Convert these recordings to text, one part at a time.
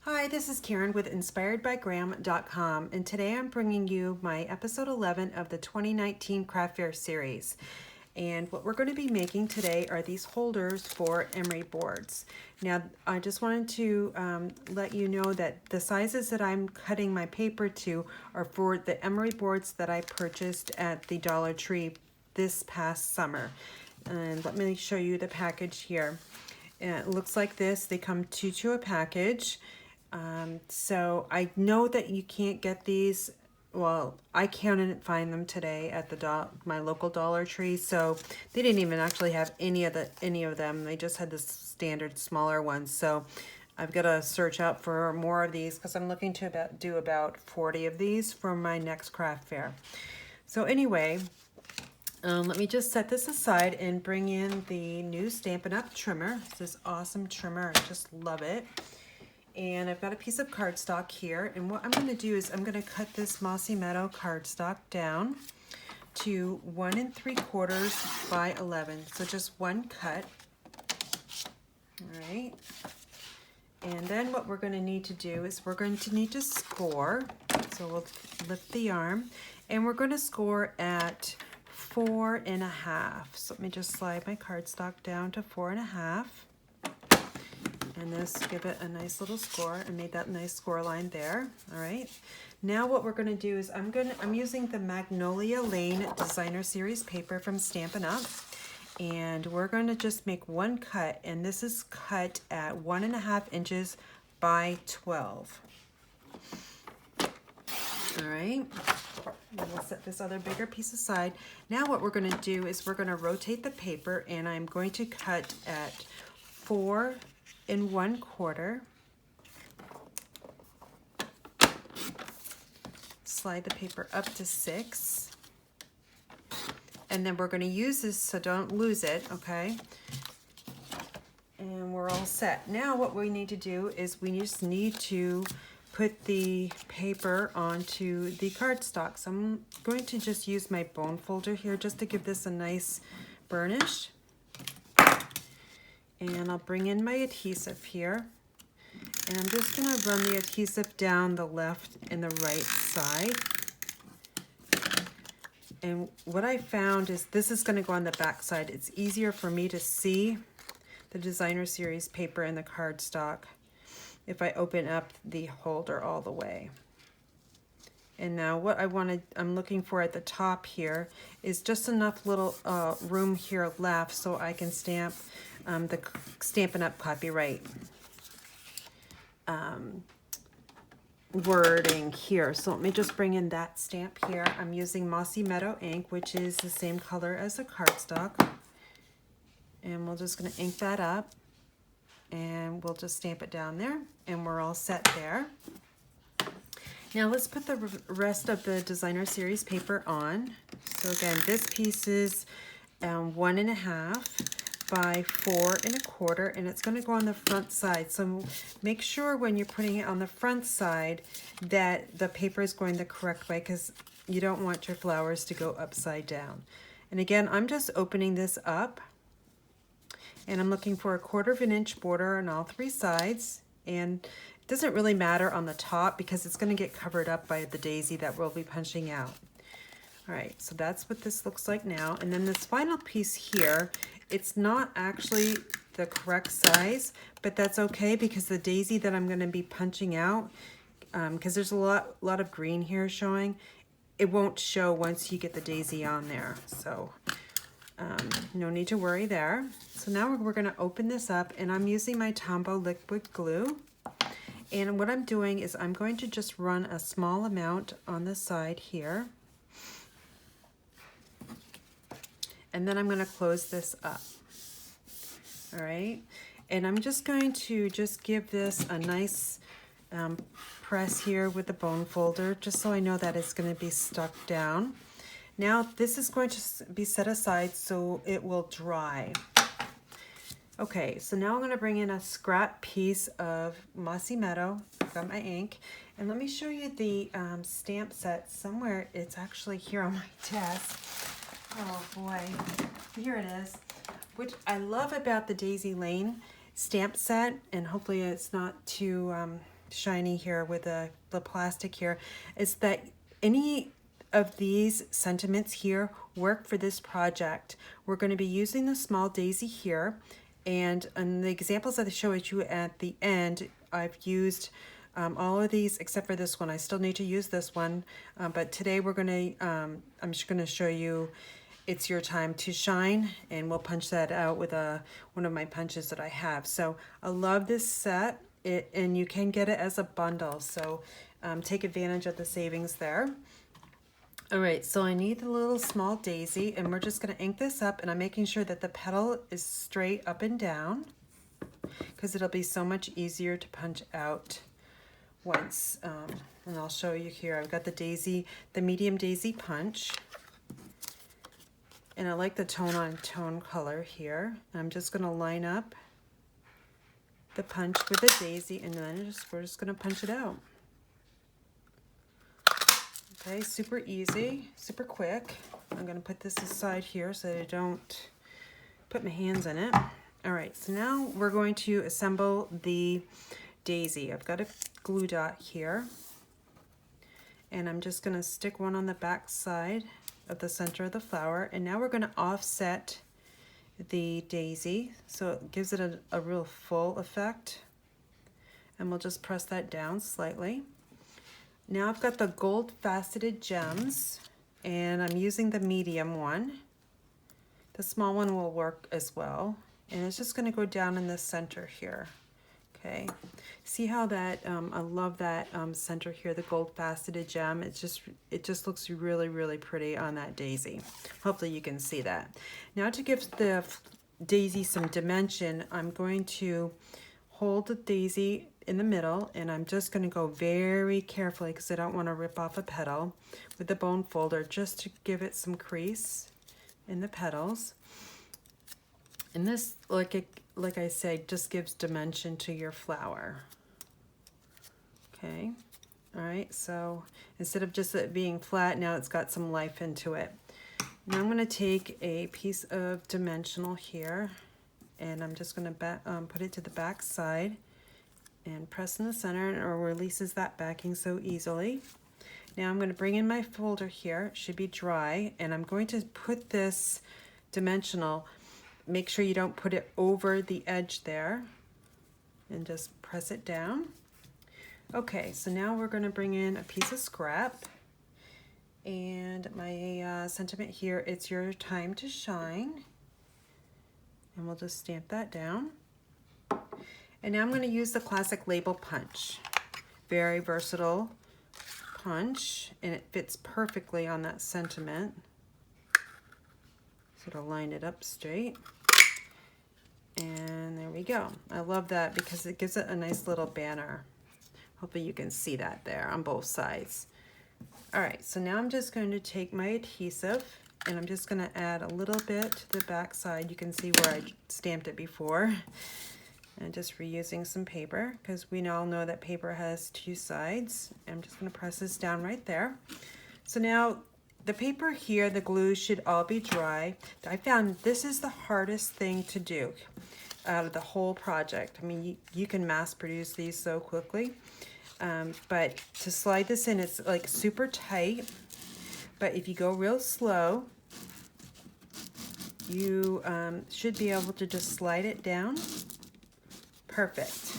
Hi, this is Karen with InspiredByGram.com, and today I'm bringing you my episode 11 of the 2019 Craft Fair series. And what we're going to be making today are these holders for emery boards. Now, I just wanted to let you know that the sizes that I'm cutting my paper to are for the emery boards that I purchased at the Dollar Tree this past summer. And let me show you the package here. It looks like this. They come two to a package. So I know that you can't get these. Well, I couldn't find them today at the my local Dollar Tree, so they didn't even actually have any of them. They just had the standard smaller ones. So I've got to search out for more of these because I'm looking to do about 40 of these for my next craft fair. So anyway, let me just set this aside and bring in the new Stampin' Up trimmer. It's this awesome trimmer. I just love it. And I've got a piece of cardstock here, and what I'm going to do is I'm going to cut this Mossy Meadow cardstock down to 1 3/4 by 11, so just one cut. All right, and then what we're going to need to do is we're going to need to score. So we'll lift the arm, and we're going to score at 4 1/2. So let me just slide my cardstock down to 4 1/2. And this, give it a nice little score. I made that nice score line there. All right. Now what we're going to do is I'm using the Magnolia Lane Designer Series paper from Stampin' Up. And we're going to just make one cut, and this is cut at 1 1/2 inches by 12. All right. And we'll set this other bigger piece aside. Now what we're going to do is we're going to rotate the paper, and I'm going to cut at 4 1/4. Slide the paper up to 6. And then we're going to use this, so don't lose it, okay? And we're all set. Now what we need to do is we just need to put the paper onto the cardstock. So I'm going to just use my bone folder here just to give this a nice burnish. And I'll bring in my adhesive here. And I'm just going to run the adhesive down the left and the right side. And what I found is this is going to go on the back side. It's easier for me to see the Designer Series paper and the cardstock if I open up the holder all the way. And now what I'm looking for at the top here is just enough little room here left so I can stamp the Stampin' Up copyright wording here. So let me just bring in that stamp here. I'm using Mossy Meadow ink, which is the same color as the cardstock. And we're just going to ink that up. And we'll just stamp it down there. And we're all set there. Now let's put the rest of the Designer Series paper on. So again, this piece is 1 1/2 by 4 1/4, and it's going to go on the front side. So make sure when you're putting it on the front side that the paper is going the correct way, because you don't want your flowers to go upside down. And again, I'm just opening this up, and I'm looking for a 1/4 inch border on all 3 sides. And it doesn't really matter on the top because it's going to get covered up by the daisy that we'll be punching out. All right, so that's what this looks like now. And then this final piece here, it's not actually the correct size, but that's okay because the daisy that I'm going to be punching out, because there's a lot of green here showing, it won't show once you get the daisy on there. So no need to worry there. So now we're going to open this up, and I'm using my Tombow liquid glue. And what I'm doing is I'm going to just run a small amount on the side here. And then I'm going to close this up. All right. And I'm just going to give this a nice press here with the bone folder, just so I know that it's going to be stuck down. Now this is going to be set aside so it will dry. Okay, so now I'm going to bring in a scrap piece of Mossy Meadow. I've got my ink. And let me show you the stamp set somewhere. It's actually here on my desk. Oh boy, here it is. Which I love about the Daisy Lane stamp set, and hopefully it's not too shiny here with the plastic here is that any of these sentiments here work for this project. We're going to be using the small daisy here, and in the examples that I showed you at the end, I've used all of these except for this one. I still need to use this one, but today we're going to, I'm just going to show you It's Your Time to Shine, and we'll punch that out with one of my punches that I have. So I love this set, and you can get it as a bundle, so take advantage of the savings there. All right, so I need the little small daisy, and we're just going to ink this up, and I'm making sure that the petal is straight up and down because it'll be so much easier to punch out once. And I'll show you here. I've got the daisy, the medium daisy punch. And I like the tone-on-tone color here. I'm just going to line up the punch with the daisy, and then we're just going to punch it out. Okay, super easy, super quick. I'm going to put this aside here so that I don't put my hands in it. All right, so now we're going to assemble the daisy. I've got a glue dot here, and I'm just going to stick one on the back side of the center of the flower, and now we're going to offset the daisy so it gives it a real full effect, and we'll just press that down slightly. Now I've got the gold faceted gems, and I'm using the medium one. The small one will work as well, and it's just going to go down in the center here. Okay, see how that I love that center here, the gold faceted gem. It just looks really, really pretty on that daisy. Hopefully you can see that. Now to give the daisy some dimension, I'm going to hold the daisy in the middle, and I'm just going to go very carefully because I don't want to rip off a petal with the bone folder, just to give it some crease in the petals. And this, like I said, just gives dimension to your flower. Okay, all right, so instead of just it being flat, now it's got some life into it. Now I'm going to take a piece of dimensional here, and I'm just going to put it to the back side and press in the center, and it releases that backing so easily. Now I'm going to bring in my folder here. It should be dry, and I'm going to put this dimensional. Make sure you don't put it over the edge there, and just press it down. Okay, so now we're going to bring in a piece of scrap, and my sentiment here, It's Your Time to Shine, and we'll just stamp that down. And now I'm going to use the classic label punch. Very versatile punch, and it fits perfectly on that sentiment. So to line it up straight. And there we go. I love that because it gives it a nice little banner. Hopefully you can see that there on both sides. All right, so now I'm just going to take my adhesive, and I'm just going to add a little bit to the back side. You can see where I stamped it before. And just reusing some paper, because we all know that paper has two sides. I'm just going to press this down right there. So now the paper here, the glue should all be dry. I found this is the hardest thing to do out of the whole project. I mean, you can mass produce these so quickly, but to slide this in, it's like super tight. But if you go real slow, you should be able to just slide it down. Perfect,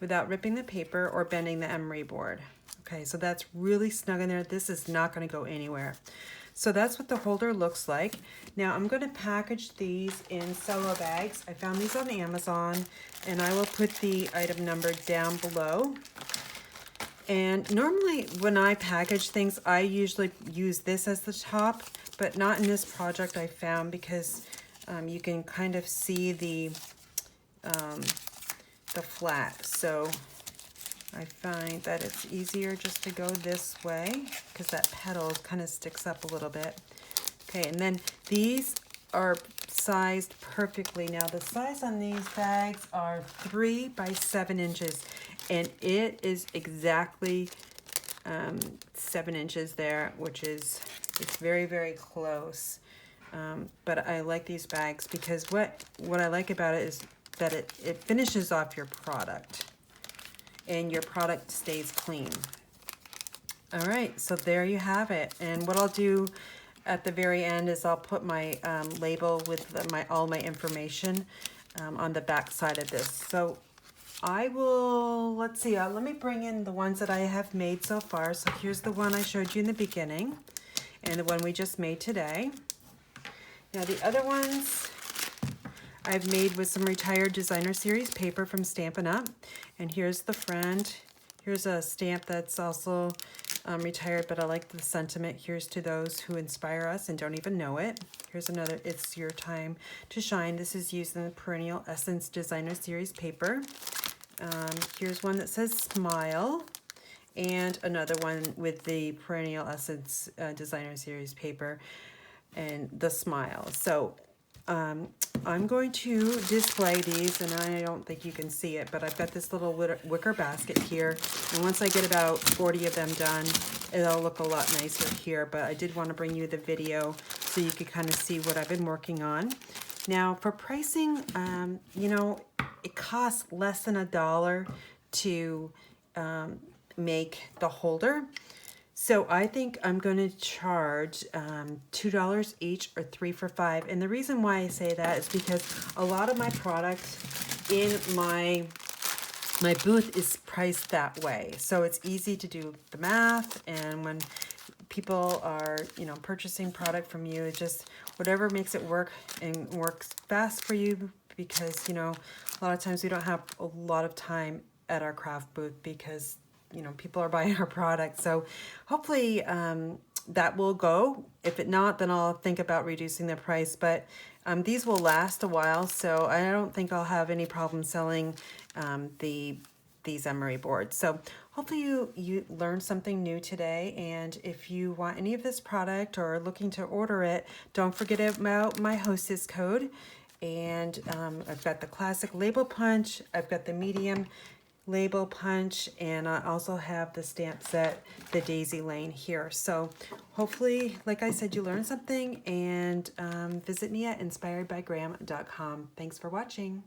without ripping the paper or bending the emery board. Okay, so that's really snug in there. This is not going to go anywhere. So that's what the holder looks like. Now I'm going to package these in cello bags. I found these on Amazon, and I will put the item number down below. And normally when I package things, I usually use this as the top, but not in this project, I found, because you can kind of see the flat. So I find that it's easier just to go this way because that petal kind of sticks up a little bit. Okay, and then these are sized perfectly. Now the size on these bags are 3 by 7 inches, and it is exactly 7 inches there, which is, it's very, very close. But I like these bags because what I like about it is that it finishes off your product. and your product stays clean. All right, so there you have it. And what I'll do at the very end is I'll put my label with all my information on the back side of this. So I will, let's see, let me bring in the ones that I have made so far. So here's the one I showed you in the beginning and the one we just made today. Now the other ones I've made with some retired designer series paper from Stampin' Up. And here's the friend. Here's a stamp that's also retired, but I like the sentiment. Here's to those who inspire us and don't even know it. Here's another, it's your time to shine. This is used in the Perennial Essence Designer Series paper. Here's one that says smile, and another one with the Perennial Essence Designer Series paper and the smile. So I'm going to display these, and I don't think you can see it, but I've got this little wicker basket here, and once I get about 40 of them done, it'll look a lot nicer here. But I did want to bring you the video so you could kind of see what I've been working on. Now for pricing, you know, it costs less than $1 to make the holder. So I think I'm going to charge $2 each or 3 for $5. And the reason why I say that is because a lot of my product in my booth is priced that way. So it's easy to do the math, and when people are, you know, purchasing product from you, it just whatever makes it work and works fast for you, because, you know, a lot of times we don't have a lot of time at our craft booth because, you know, people are buying our product. So hopefully that will go. If it not, then I'll think about reducing the price. But these will last a while, so I don't think I'll have any problem selling these Emery boards. So hopefully you learned something new today. And if you want any of this product or are looking to order it, don't forget about my hostess code. And I've got the classic label punch, I've got the medium label punch, and I also have the stamp set, the Daisy Lane here. So hopefully, like I said, you learned something, and visit me at inspiredbygram.com. Thanks for watching.